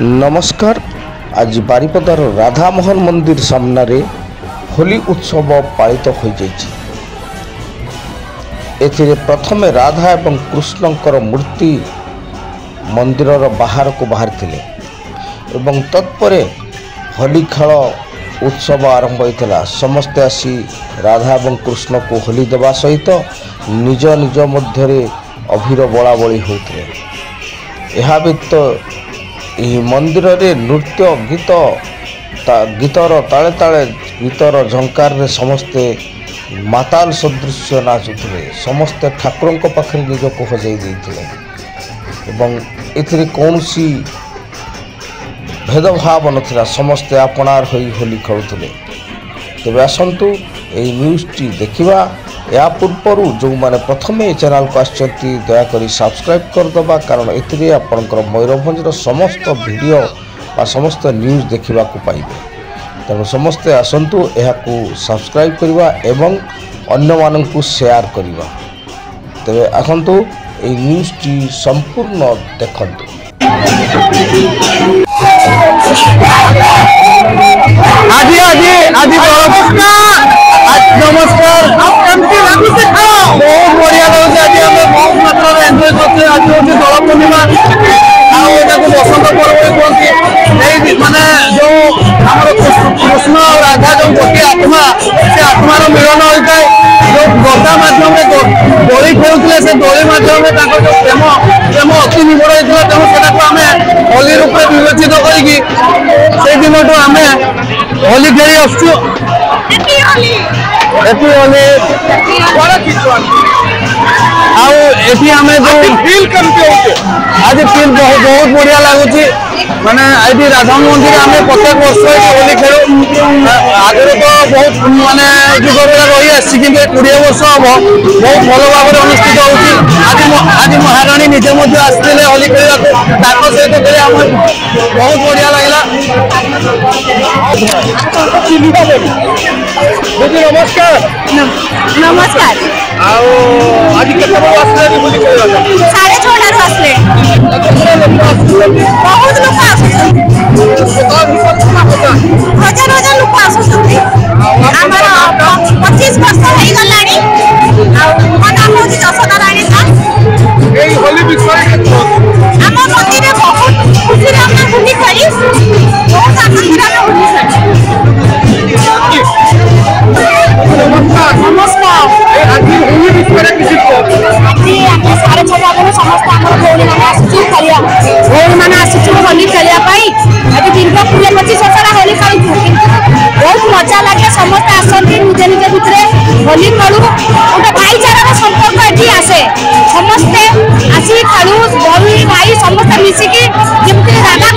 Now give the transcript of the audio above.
नमस्कार। आज बारिपदार राधामोहन मंदिर सामने होली उत्सव पालित हो जाए। प्रथम राधा एवं कृष्णकर मूर्ति मंदिर बाहर को बाहर थिले एवं तत्पर होली खेल उत्सव आरंभ होता। समस्ते आसी राधा एवं कृष्ण को होली देवा सहित निज निज मध्य अभिर बोला बोली होते। यह व्यतीत यह मंदिर रे नृत्य गीतर ताले ताले गीतर झंकार रे समस्ते माताल सदृश नाचुले। समस्ते ठाकुर पाखे निजक हजई देते एवं एथिरे कौनसी भेदभाव नथिला। समस्ते आपणार होई होली खेलुले। तेबे आसंतु एई न्यूज़ टी देखिबा। या पूर्व जो मैंने प्रथम चैनल को आसचंती दयाकोरी सब्सक्राइब करदबा, कारण एथिरे आपनकर मयूरभंजर समस्त वीडियो आ समस्त न्यूज़ देखा पाइबे। तेणु समस्ते आसंतु एहाकू सब्सक्राइब करवा एवं अन्य मानकू शेयर करवा। तेबे आसंतु ए न्यूज़ टी संपूर्ण देखंतु। आदि आदि आदि नमस्कार। बहुत बढ़िया लगे। आज आम बहुत मात्रा एंजय करते। आज हूँ दोल पूर्णिमा बसंत पर्व कहते। माने जो कृष्ण और राधा जो गोटे आत्मा से आत्मार मिलन होता है। जो गदा मध्यम दोली खेलुले से दोली मध्यम जो प्रेम प्रेम अति निबड़ होता। तेणु से आम होली रूप में विवेचित कर दिन आम होली खेली आसु। आज फील बहुत बढ़िया लगुच। माने ये राधा मंदिर आम प्रत्येक वर्ष होली खेलु। आगे तो बहुत माने जुग रही आसी कि 20 वर्ष हम बहुत भल भाव अनुष्ठित होती। आज महाराणी निजे आसते होली खेलने सहित बहुत बढ़िया लगला। नमस्कार। नमस्कार। आज केते आसले होली खेलवा? 6:30 आसले। बहुत लोग हजार हजार लोग आसुଛନ୍ତି। आमर 25 वर्ष हो गलानी। मो नाम होची जसोदा रानी सा। एई होली विषय आम मंदिर में बहुत खुशी रे हम होली खेली। बहुत आनंद रे होली खेली। नमस्कार। आज होली विषय किसी आज 6:30 समस्त आम भौणी मैंने आसुचु खेलिया। भौणी मैंने आसुचु होली खेलिया पाई। आज दीर्घ 20-25 वर्ष होली खेलु। बहुत मजा लगे। समस्त आसती निजे निजे भितर होली खेलु। गोटे भाईचारा संपर्क ये आसे। समस्ते आसी खेलु। भौणी भाई समस्त मिसिकी जमती राधा